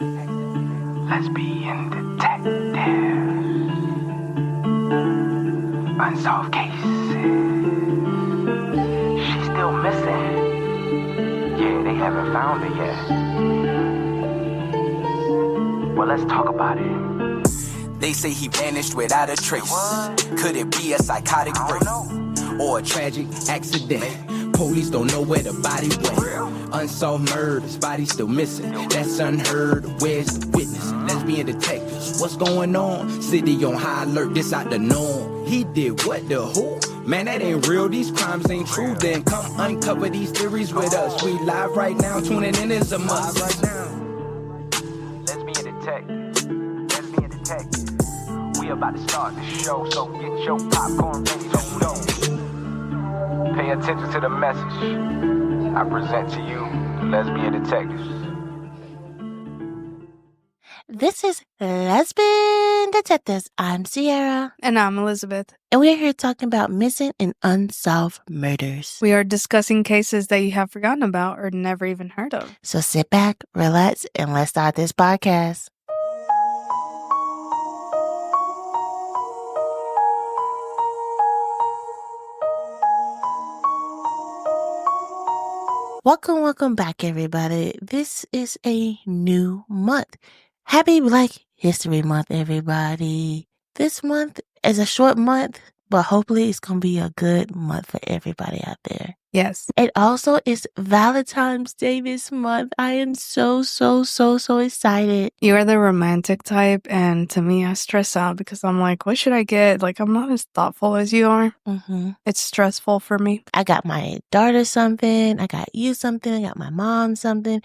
Lesbian Detectives. Unsolved cases. She's still missing. Yeah, they haven't found her yet. Well, let's talk about it. They say he vanished without a trace. Could it be a psychotic break or a tragic accident? Police don't know where the body went. Unsolved murders, body still missing. That's unheard. Where's the witness? Lesbian detectives, what's going on? City on high alert, this out the norm. He did what, the who? Man, that ain't real, these crimes ain't true. Then come uncover these theories with us. We live right now, tuning in is a must. Lesbian Detectives. Lesbian Detectives. We about to start the show, so get your popcorn ready to go. Pay attention to the message. I present to you the Lesbian Detectives. This is Lesbian Detectives. I'm Sierra. And I'm Elizabeth. And we're here talking about missing and unsolved murders. We are discussing cases that you have forgotten about or never even heard of. So sit back, relax, and let's start this podcast. Welcome back, everybody. This is a new month. Happy Black History Month, everybody. This month is a short month, but hopefully it's going to be a good month for everybody out there. Yes. It also is Valentine's Day this month. I am so excited. You are the romantic type, and to me, I stress out because I'm like, what should I get? Like, I'm not as thoughtful as you are. Mm-hmm. It's stressful for me. I got my daughter something. I got you something. I got my mom something.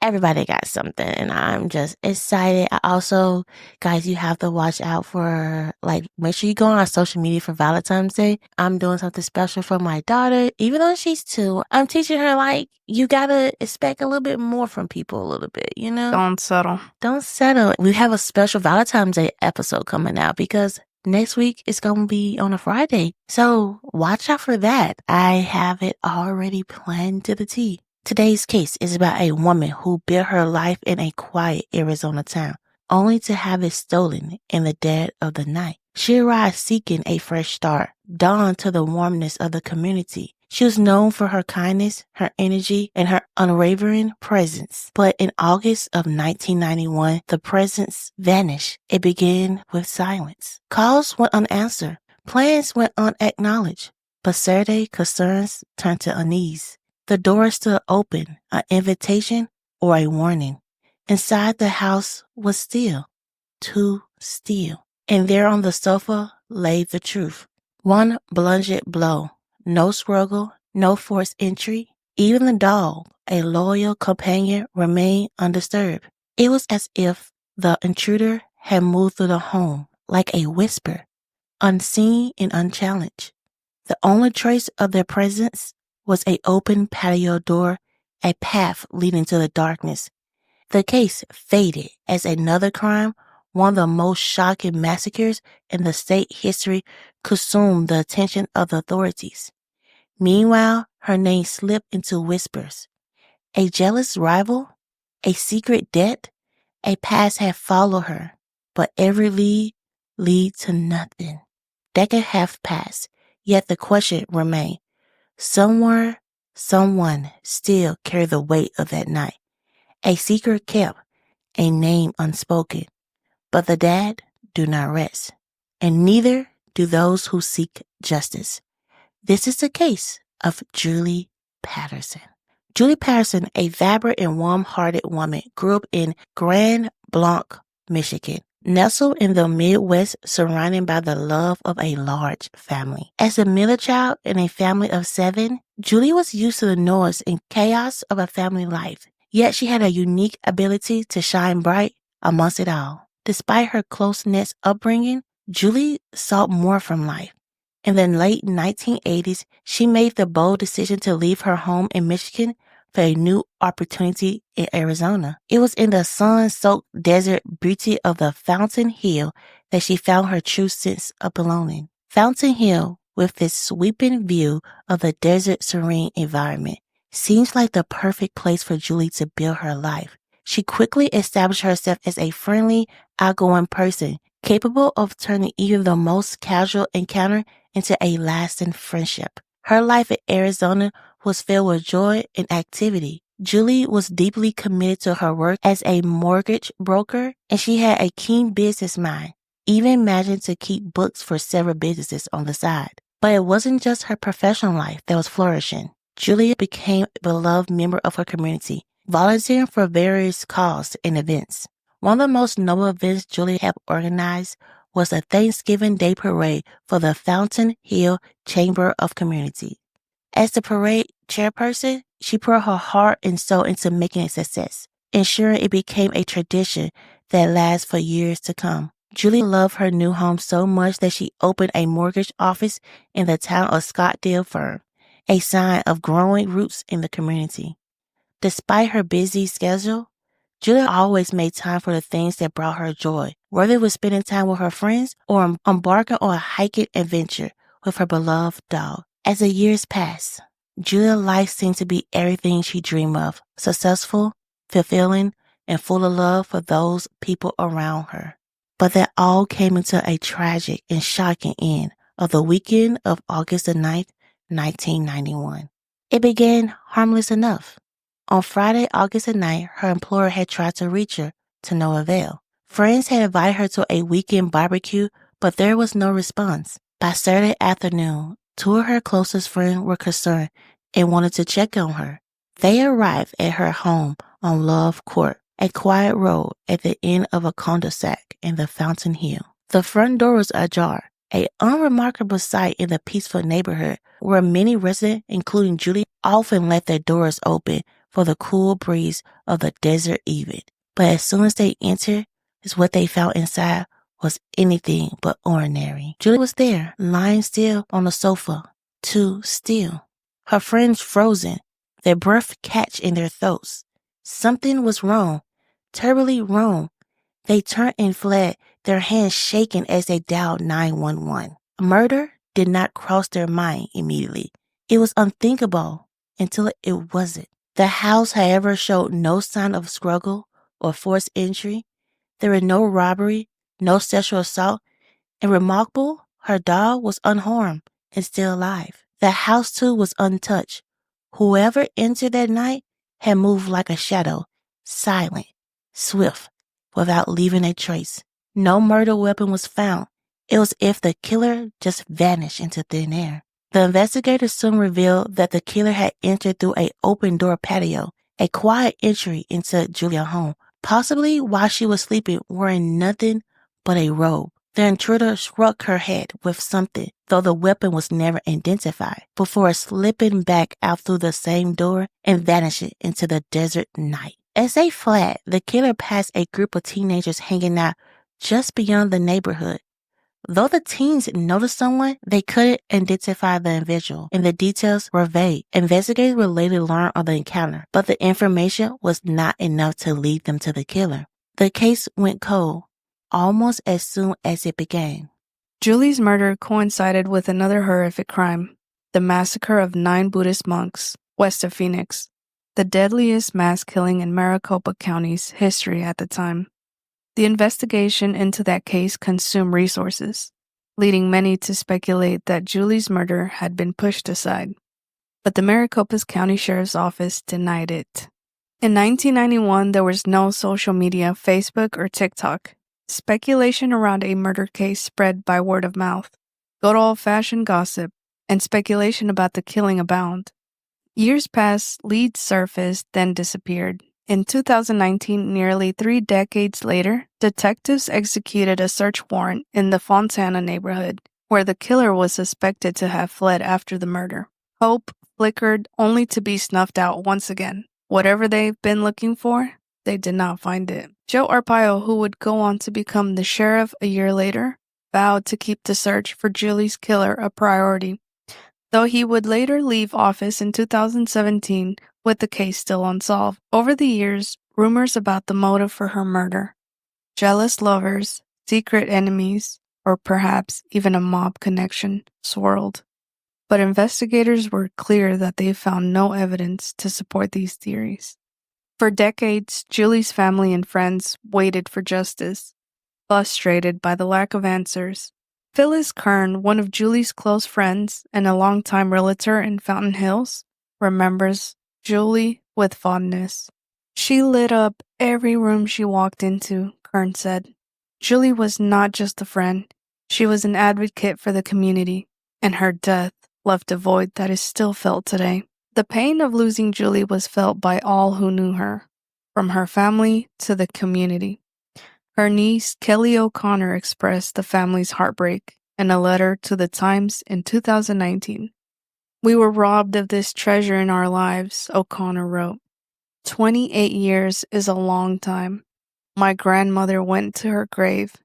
Everybody got something, and I'm just excited. I also, guys, you have to watch out for, make sure you go on our social media for Valentine's Day. I'm doing something special for my daughter. Even though she's 2, I'm teaching her, you gotta expect a little bit more from people a little bit, you know? Don't settle. Don't settle. We have a special Valentine's Day episode coming out because next week it's going to be on a Friday. So watch out for that. I have it already planned to the T. Today's case is about a woman who built her life in a quiet Arizona town, only to have it stolen in the dead of the night. She arrived seeking a fresh start, dawn to the warmness of the community. She was known for her kindness, her energy, and her unwavering presence. But in August of 1991, the presence vanished. It began with silence. Calls went unanswered. Plans went unacknowledged. But Saturday concerns turned to unease. The door stood open, an invitation or a warning. Inside the house was still, too still. And there on the sofa lay the truth. One bludgeoned blow, no struggle, no forced entry. Even the dog, a loyal companion, remained undisturbed. It was as if the intruder had moved through the home like a whisper, unseen and unchallenged. The only trace of their presence was an open patio door, a path leading to the darkness. The case faded as another crime, one of the most shocking massacres in the state history, consumed the attention of the authorities. Meanwhile, her name slipped into whispers. A jealous rival? A secret debt? A past had followed her, but every lead to nothing. Decades have passed, yet the question remained. Somewhere, someone still carried the weight of that night. A secret kept, a name unspoken. But the dead do not rest, and neither do those who seek justice. This is the case of Julie Patterson. Julie Patterson, a vibrant and warm-hearted woman, grew up in Grand Blanc, Michigan. Nestled in the Midwest, surrounded by the love of a large family. As a middle child in a family of 7, Julie was used to the noise and chaos of a family life. Yet she had a unique ability to shine bright amongst it all. Despite her close-knit upbringing, Julie sought more from life. In the late 1980s, she made the bold decision to leave her home in Michigan for a new opportunity in Arizona. It was in the sun-soaked desert beauty of the Fountain Hill that she found her true sense of belonging. Fountain Hill, with its sweeping view of the desert serene environment, seems like the perfect place for Julie to build her life. She quickly established herself as a friendly, outgoing person, capable of turning even the most casual encounter into a lasting friendship. Her life in Arizona was filled with joy and activity. Julie was deeply committed to her work as a mortgage broker, and she had a keen business mind, even managing to keep books for several businesses on the side. But it wasn't just her professional life that was flourishing. Julia became a beloved member of her community, volunteering for various causes and events. One of the most noble events Julia helped organize was a Thanksgiving Day parade for the Fountain Hill Chamber of Community. As the parade chairperson, she poured her heart and soul into making it a success, ensuring it became a tradition that lasts for years to come. Julie loved her new home so much that she opened a mortgage office in the town of Scottsdale Firm, a sign of growing roots in the community. Despite her busy schedule, Julia always made time for the things that brought her joy, whether it was spending time with her friends or embarking on a hiking adventure with her beloved dog. As the years passed, Julia's life seemed to be everything she dreamed of, successful, fulfilling, and full of love for those people around her. But that all came into a tragic and shocking end of the weekend of August the 9th, 1991. It began harmless enough. On Friday, August the 9th, her employer had tried to reach her, to no avail. Friends had invited her to a weekend barbecue, but there was no response. By Saturday afternoon, two of her closest friends were concerned and wanted to check on her. They arrived at her home on Love Court, a quiet road at the end of a cul-de-sac in the Fountain Hill. The front door was ajar, an unremarkable sight in the peaceful neighborhood where many residents, including Julie, often left their doors open for the cool breeze of the desert evening. But as soon as they entered, what they found inside was anything but ordinary. Julie was there, lying still on the sofa, too still. Her friends frozen, their breath catch in their throats. Something was wrong, terribly wrong. They turned and fled, their hands shaking as they dialed 911. Murder did not cross their mind immediately. It was unthinkable until it wasn't. The house, however, showed no sign of struggle or forced entry. There was no robbery, no sexual assault, and remarkable, her dog was unharmed and still alive. The house, too, was untouched. Whoever entered that night had moved like a shadow, silent, swift, without leaving a trace. No murder weapon was found. It was as if the killer just vanished into thin air. The investigators soon revealed that the killer had entered through an open-door patio, a quiet entry into Julia's home, possibly while she was sleeping wearing nothing but a robe. The intruder struck her head with something, though the weapon was never identified, before slipping back out through the same door and vanishing into the desert night. As they fled, the killer passed a group of teenagers hanging out just beyond the neighborhood. Though the teens noticed someone, they couldn't identify the individual, and the details were vague. Investigators would later learn of the encounter, but the information was not enough to lead them to the killer. The case went cold almost as soon as it began. Julie's murder coincided with another horrific crime, the massacre of 9 Buddhist monks west of Phoenix, the deadliest mass killing in Maricopa County's history at the time. The investigation into that case consumed resources, leading many to speculate that Julie's murder had been pushed aside. But the Maricopa County Sheriff's Office denied it. In 1991, there was no social media, Facebook, or TikTok. Speculation around a murder case spread by word of mouth, good old-fashioned gossip, and speculation about the killing abound. Years passed, leads surfaced, then disappeared. In 2019, nearly 3 decades later, detectives executed a search warrant in the Fontana neighborhood, where the killer was suspected to have fled after the murder. Hope flickered only to be snuffed out once again. Whatever they've been looking for, they did not find it. Joe Arpaio, who would go on to become the sheriff a year later, vowed to keep the search for Julie's killer a priority, though he would later leave office in 2017 with the case still unsolved. Over the years, rumors about the motive for her murder, jealous lovers, secret enemies, or perhaps even a mob connection swirled. But investigators were clear that they found no evidence to support these theories. For decades, Julie's family and friends waited for justice, frustrated by the lack of answers. Phyllis Kern, one of Julie's close friends and a longtime realtor in Fountain Hills, remembers Julie with fondness. She lit up every room she walked into, Kern said. Julie was not just a friend, she was an advocate for the community, and her death left a void that is still felt today. The pain of losing Julie was felt by all who knew her, from her family to the community. Her niece, Kelly O'Connor, expressed the family's heartbreak in a letter to the Times in 2019. "We were robbed of this treasure in our lives," O'Connor wrote. 28 years is a long time. My grandmother went to her grave,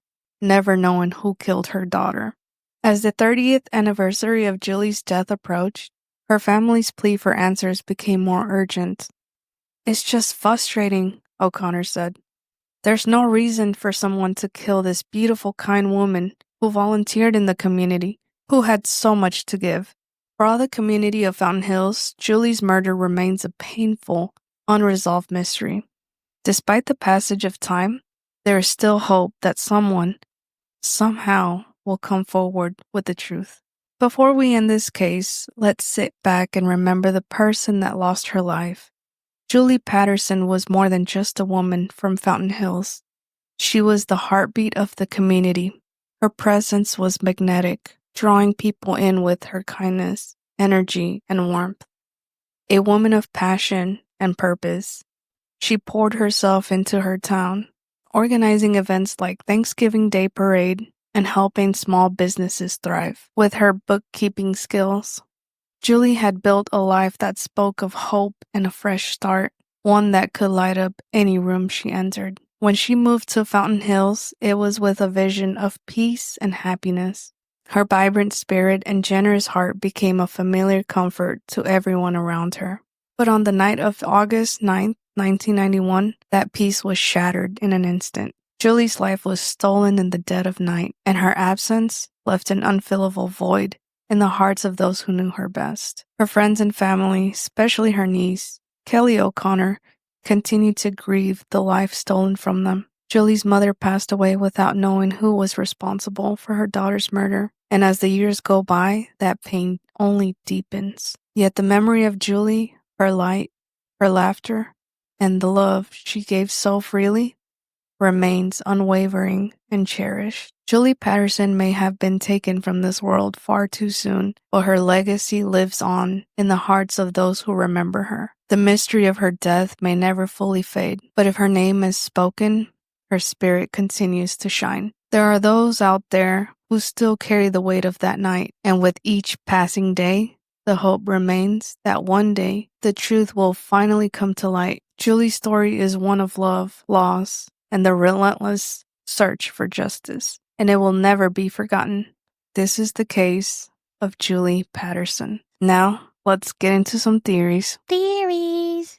never knowing who killed her daughter. As the 30th anniversary of Julie's death approached, her family's plea for answers became more urgent. "It's just frustrating," O'Connor said. "There's no reason for someone to kill this beautiful, kind woman who volunteered in the community, who had so much to give." For all the community of Fountain Hills, Julie's murder remains a painful, unresolved mystery. Despite the passage of time, there is still hope that someone, somehow, will come forward with the truth. Before we end this case, let's sit back and remember the person that lost her life. Julie Patterson was more than just a woman from Fountain Hills. She was the heartbeat of the community. Her presence was magnetic, drawing people in with her kindness, energy, and warmth. A woman of passion and purpose, she poured herself into her town, organizing events like Thanksgiving Day Parade and helping small businesses thrive. With her bookkeeping skills, Julie had built a life that spoke of hope and a fresh start, one that could light up any room she entered. When she moved to Fountain Hills, it was with a vision of peace and happiness. Her vibrant spirit and generous heart became a familiar comfort to everyone around her. But on the night of August 9th, 1991, that peace was shattered in an instant. Julie's life was stolen in the dead of night, and her absence left an unfillable void in the hearts of those who knew her best. Her friends and family, especially her niece, Kelly O'Connor, continued to grieve the life stolen from them. Julie's mother passed away without knowing who was responsible for her daughter's murder, and as the years go by, that pain only deepens. Yet the memory of Julie, her light, her laughter, and the love she gave so freely remains unwavering and cherished. Julie Patterson may have been taken from this world far too soon, but her legacy lives on in the hearts of those who remember her. The mystery of her death may never fully fade, but if her name is spoken, her spirit continues to shine. There are those out there who still carry the weight of that night, and with each passing day, the hope remains that one day the truth will finally come to light. Julie's story is one of love, loss, and the relentless search for justice, and it will never be forgotten. This is the case of Julie Patterson. Now, let's get into some theories. Theories.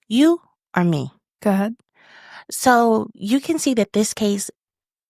You or me? Go ahead. So you can see that this case,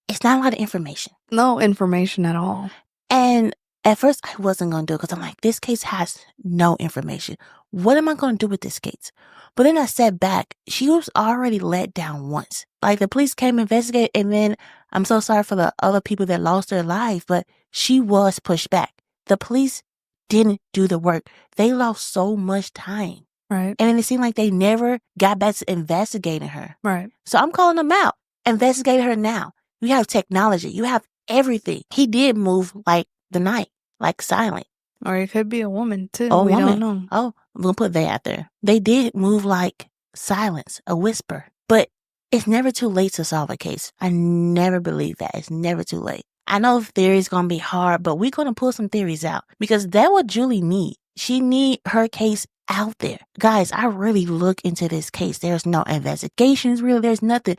it's not a lot of information. No information at all. And at first I wasn't going to do it because I'm like, this case has no information. What am I going to do with this case? But then I sat back. She was already let down once. Like the police came investigate, and then I'm so sorry for the other people that lost their lives, but she was pushed back. The police didn't do the work. They lost so much time. Right. And then it seemed like they never got back to investigating her. Right. So I'm calling them out. Investigate her now. You have technology. You have everything. He did move like the night, like silent. Or it could be a woman, too. Oh, we woman. don't know. Oh, I'm going to put that out there. They did move like silence, a whisper. But it's never too late to solve a case. I never believe that. It's never too late. I know theories going to be hard, but we're going to pull some theories out because that's what Julie need. She need her case out there. Guys, I really look into this case. There's no investigations, really. There's nothing.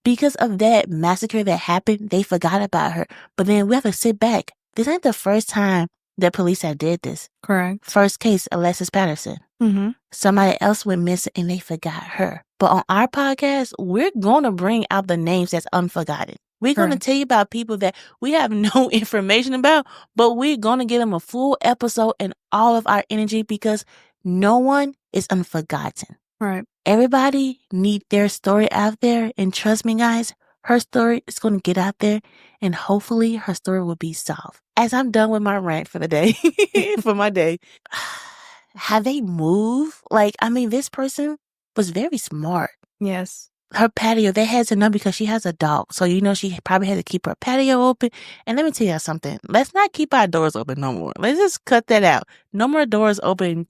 Because of that massacre that happened, they forgot about her. But then we have to sit back. This ain't the first time that police have did this. Correct. First case, Alexis Patterson. Mm-hmm. Somebody else went missing and they forgot her. But on our podcast, we're going to bring out the names that's unforgotten. We're going to Correct. tell you about people that we have no information about, but we're going to give them a full episode and all of our energy because no one is unforgotten. Right. Everybody need their story out there. And trust me, guys, her story is going to get out there and hopefully her story will be solved. As I'm done with my rant for the day, for my day, have they moved? Like, I mean, this person was very smart. Yes. Her patio, they had to know because she has a dog. So, she probably had to keep her patio open. And let me tell you something. Let's not keep our doors open no more. Let's just cut that out. No more doors open.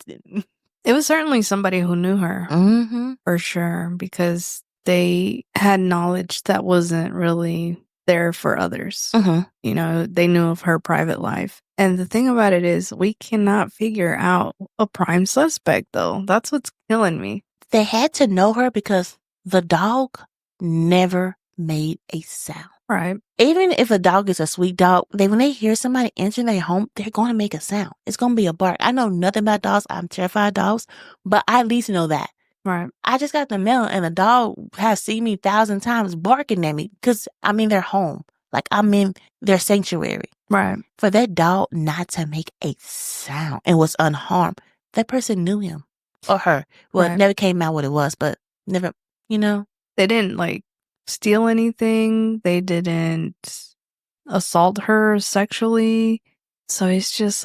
It was certainly somebody who knew her. Mm-hmm. For sure, because they had knowledge that wasn't really there for others. Mm-hmm. They knew of her private life. And the thing about it is, we cannot figure out a prime suspect, though. That's what's killing me. They had to know her because the dog never made a sound. Right. Even if a dog is a sweet dog, when they hear somebody entering their home, they're going to make a sound. It's going to be a bark. I know nothing about dogs. I'm terrified of dogs, but I at least know that. Right. I just got the mail and the dog has seen me 1,000 times barking at me because I'm in their home. Like I'm in their sanctuary. Right. For that dog not to make a sound and was unharmed, that person knew him or her. Well, Right. It never came out what it was, but never, They didn't steal anything. They didn't assault her sexually. So it's just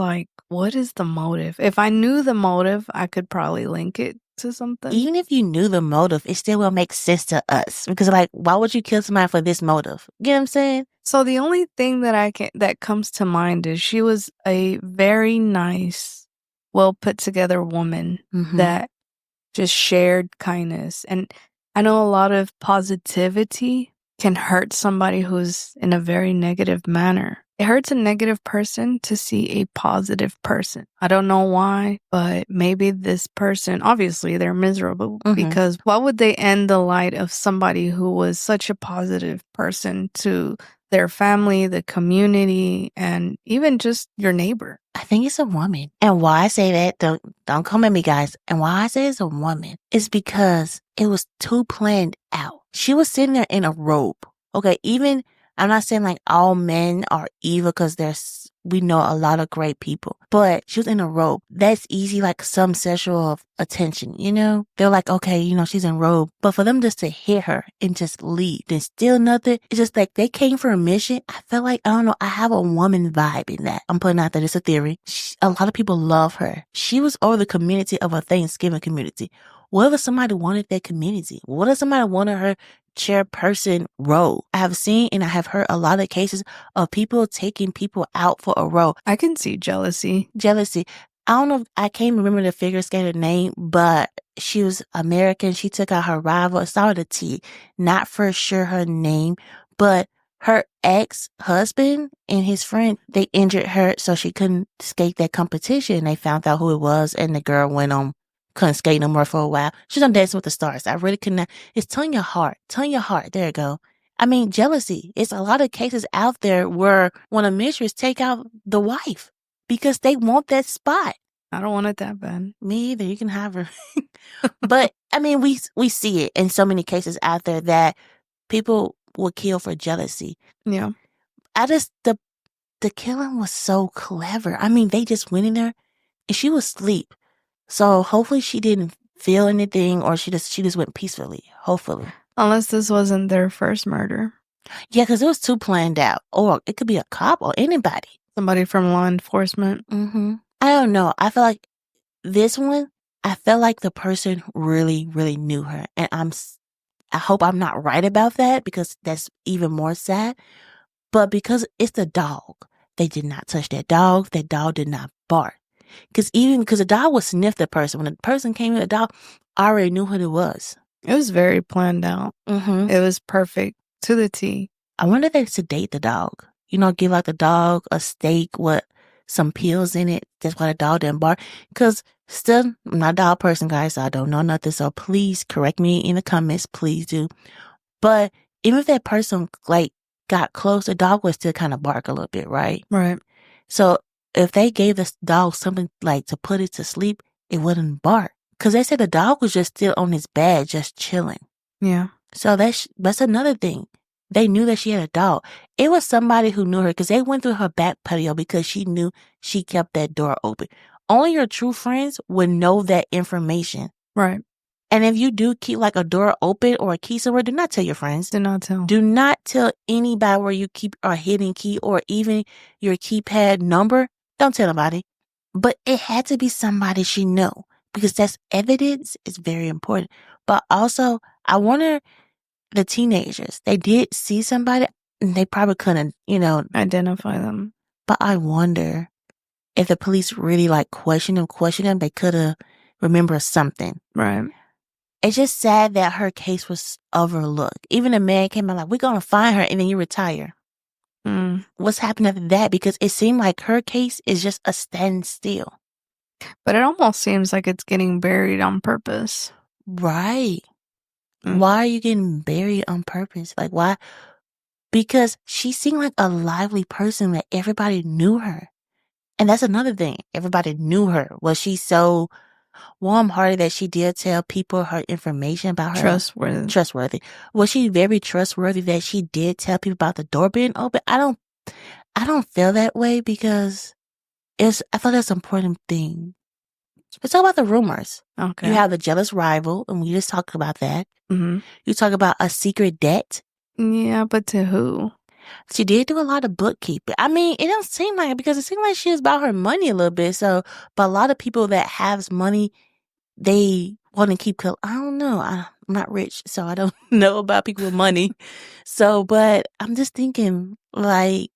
what is the motive? If I knew the motive, I could probably link it to something. Even if you knew the motive, it still will make sense to us. Because why would you kill somebody for this motive? You know what I'm saying? So the only thing that comes to mind is she was a very nice, well put together woman that just shared kindness. And I know a lot of positivity can hurt somebody who's in a very negative manner. It hurts a negative person to see a positive person. I don't know why, but maybe this person, obviously they're miserable because why would they end the light of somebody who was such a positive person to their family, the community, and even just your neighbor? I think it's a woman. And why I say that, don't come at me, guys. And why I say it's a woman is because it was too planned out. She was sitting there in a robe. Okay, even I'm not saying all men are evil because we know a lot of great people, but she was in a robe. That's easy, some sexual attention, They're okay, she's in a robe. But for them just to hit her and just leave and steal nothing, it's just they came for a mission. I feel I don't know, I have a woman vibe in that. I'm putting out that it's a theory. A lot of people love her. She was over the community of a Thanksgiving community. What if somebody wanted that community? What if somebody wanted her chairperson role? I have seen and I have heard a lot of cases of people taking people out for a role. I can see jealousy. I don't know, I can't remember the figure skater name, but she was American. She took out her rival. It started with a T. Not for sure her name, but her ex-husband and his friend, they injured her so she couldn't skate that competition. They found out who it was and the girl couldn't skate no more for a while. She's on Dancing with the Stars. I really couldn't. It's telling your heart. There you go. I mean, jealousy. It's a lot of cases out there where when a mistress take out the wife because they want that spot. I don't want it that bad. Me either. You can have her. But I mean, we see it in so many cases out there that people will kill for jealousy. Yeah. The killing was so clever. I mean, they just went in there and she was asleep. So hopefully she didn't feel anything or she just went peacefully. Hopefully. Unless this wasn't their first murder. Yeah, because it was too planned out. Or it could be a cop or anybody. Somebody from law enforcement. I don't know. I feel like this one, I felt like the person really, really knew her. And I hope I'm not right about that because that's even more sad. But because it's the dog, they did not touch that dog. That dog did not bark. Because the dog would sniff the person. When the person came in, the dog already knew who it was. It was very planned out. It was perfect to the T. I wonder if they sedate the dog. Give the dog a steak with some pills in it. That's why the dog didn't bark. Because still, I'm not a dog person, guys. So I don't know nothing. So please correct me in the comments. Please do. But even if that person got close, the dog would still kind of bark a little bit, right? Right. So if they gave this dog something to put it to sleep, it wouldn't bark. Because they said the dog was just still on his bed, just chilling. Yeah. So that's another thing. They knew that she had a dog. It was somebody who knew her because they went through her back patio because she knew she kept that door open. Only your true friends would know that information. Right. And if you do keep like a door open or a key somewhere, do not tell your friends. Do not tell. Do not tell anybody where you keep a hidden key or even your keypad number. Don't tell nobody. But it had to be somebody she knew because that's evidence is very important. But also, I wonder the teenagers, they did see somebody and they probably couldn't, identify them. But I wonder if the police really like questioned them, they could have remembered something. Right. It's just sad that her case was overlooked. Even the man came out like, we're going to find her and then you retire. What's happened after that? Because it seemed like her case is just a standstill. But it almost seems like it's getting buried on purpose. Right. Why are you getting buried on purpose? Like, why? Because she seemed like a lively person that everybody knew her. And that's another thing. Everybody knew her. Was she so warm-hearted that she did tell people her information about her? Trustworthy. Was she very trustworthy that she did tell people about the door being open? I don't feel that way because I thought that's an important thing. Let's talk about the rumors. Okay. You have the jealous rival, and we just talked about that. Mm-hmm. You talk about a secret debt. Yeah, but to who? She did do a lot of bookkeeping. I mean, it don't seem like it because it seemed like she was about her money a little bit. So, but a lot of people that have money, they want to keep. I don't know. I'm not rich, so I don't know about people with money. So, but I'm just thinking, like,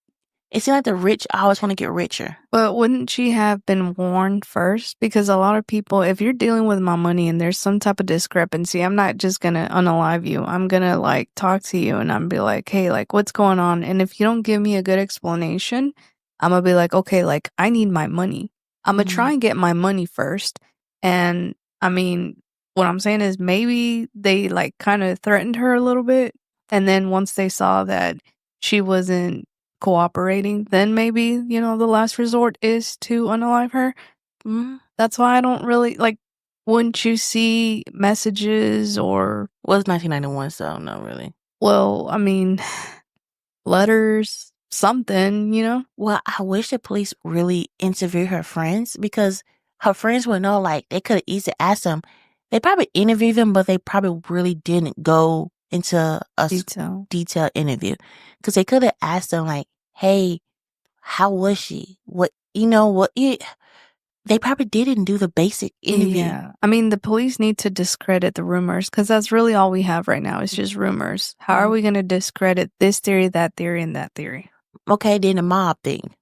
it seems like the rich always want to get richer. But wouldn't she have been warned first? Because a lot of people, if you're dealing with my money and there's some type of discrepancy, I'm not just going to unalive you. I'm going to like talk to you and I'm be like, hey, like what's going on? And if you don't give me a good explanation, I'm going to be like, okay, like I need my money. I'm going to try and get my money first. And I mean, what I'm saying is maybe they like kind of threatened her a little bit. And then once they saw that she wasn't cooperating, then maybe, the last resort is to unalive her. That's why I don't really, like, wouldn't you see messages or... Well, it's 1991, so no, really. Well, I mean, letters, something, Well, I wish the police really interviewed her friends because her friends would know, like, they could have easily asked them. They probably interviewed them, but they probably really didn't go into a detailed interview because they could have asked them like, hey, how was she? They probably didn't do the basic interview. Yeah. I mean, the police need to discredit the rumors because that's really all we have right now. It's just rumors. How are we going to discredit this theory, that theory, and that theory? Okay, then the mob thing.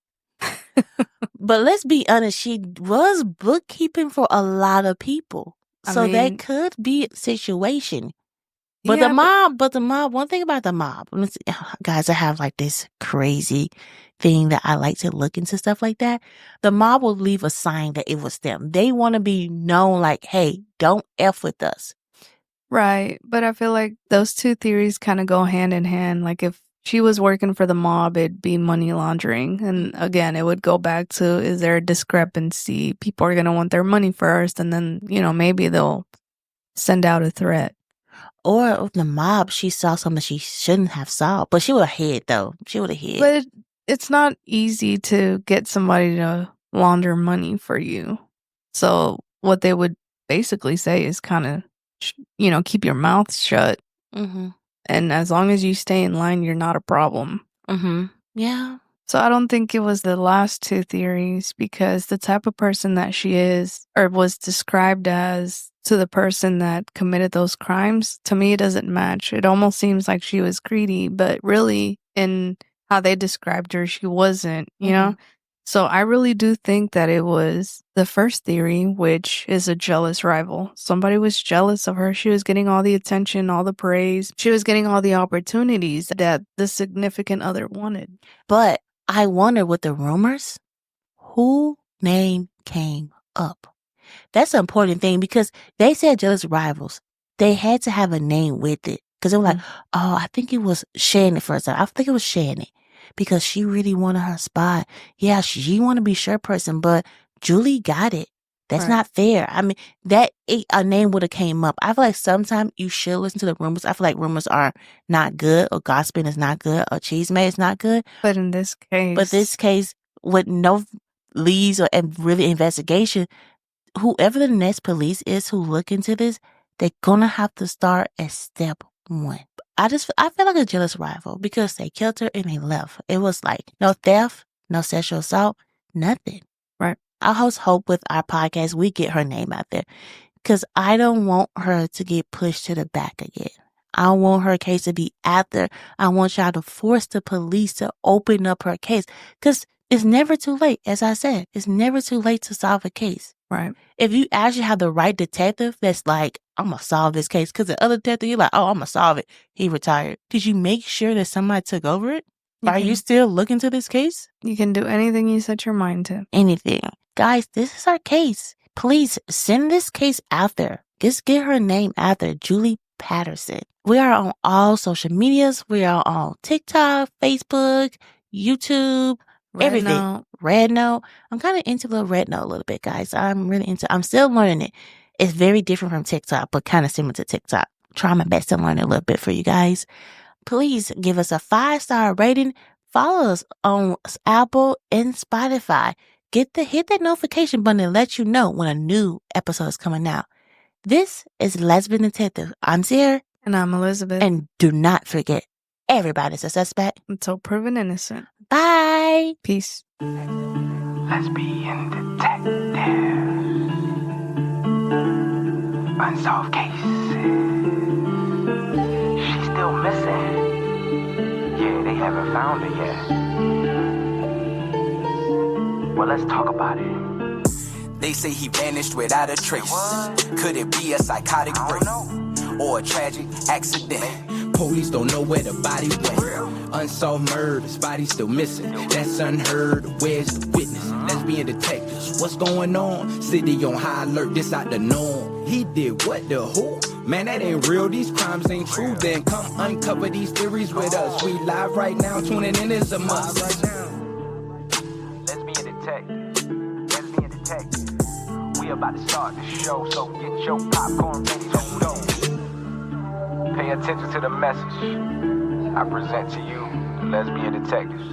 But let's be honest, she was bookkeeping for a lot of people. So that could be a situation. But the mob, one thing about the mob, guys, I have like this crazy thing that I like to look into stuff like that. The mob will leave a sign that it was them. They want to be known like, hey, don't F with us. Right. But I feel like those two theories kind of go hand in hand. Like if she was working for the mob, it'd be money laundering. And again, it would go back to, is there a discrepancy? People are going to want their money first. And then, maybe they'll send out a threat. Or with the mob, she saw something she shouldn't have saw. But she would have hid, though. She would have hid. But it's not easy to get somebody to launder money for you. So what they would basically say is kind of, keep your mouth shut. Mm-hmm. And as long as you stay in line, you're not a problem. Mm-hmm. Yeah. So I don't think it was the last two theories because the type of person that she is or was described as to the person that committed those crimes, to me, it doesn't match. It almost seems like she was greedy, but really in how they described her, she wasn't, you know? So I really do think that it was the first theory, which is a jealous rival. Somebody was jealous of her. She was getting all the attention, all the praise. She was getting all the opportunities that the significant other wanted. But I wonder with the rumors, whose name came up? That's an important thing because they said jealous rivals. They had to have a name with it because they were like, oh, I think it was Shannon first. I think it was Shannon because she really wanted her spot. Yeah, she wanted to be sure person, but Julie got it. That's Right. not fair. I mean, a name would have came up. I feel like sometimes you should listen to the rumors. I feel like rumors are not good, or gossiping is not good, or chisme is not good. But in this case, With no leads or really investigation, whoever the next police is who look into this, they're gonna have to start at step 1. I feel like a jealous rival because they killed her and they left. It was like no theft, no sexual assault, nothing. Right. I hope with our podcast we get her name out there, because I don't want her to get pushed to the back again. I don't want her case to be out there. I want y'all to force the police to open up her case, because it's never too late. As I said, it's never too late to solve a case. Right. If you actually have the right detective that's like, I'm going to solve this case, because the other detective, you're like, oh, I'm going to solve it. He retired. Did you make sure that somebody took over it? Are you still looking to this case? You can do anything you set your mind to. Anything. Guys, this is our case. Please send this case out there. Just get her name out there, Julie Patterson. We are on all social medias. We are on TikTok, Facebook, YouTube, everything. Red Note. I'm kind of into the Red Note a little bit, guys. I'm still learning it. It's very different from TikTok, but kind of similar to TikTok. Try my best to learn it a little bit for you guys. Please give us a 5-star rating. Follow us on Apple and Spotify. Hit that notification button and let you know when a new episode is coming out. This is Lesbian Detective. I'm Sarah. And I'm Elizabeth. And do not forget, everybody's a suspect until proven innocent. Bye. Peace. Lesbian Detectives. Unsolved cases. She's still missing. Yeah, they haven't found her yet. Well, let's talk about it. They say he vanished without a trace. Could it be a psychotic break or a tragic accident? Police don't know where the body went. Unsolved murders, body still missing. That's unheard. Where's the witness? Lesbian detectives, what's going on? City on high alert, this out the norm. He did what, the who? Man, that ain't real, these crimes ain't true. Then come uncover these theories with us. We live right now, tuning in is a must. Lesbian Detectives. We about to start the show, so get your popcorn ready to go. Pay attention to the message I present to you, the Lesbian Detectives.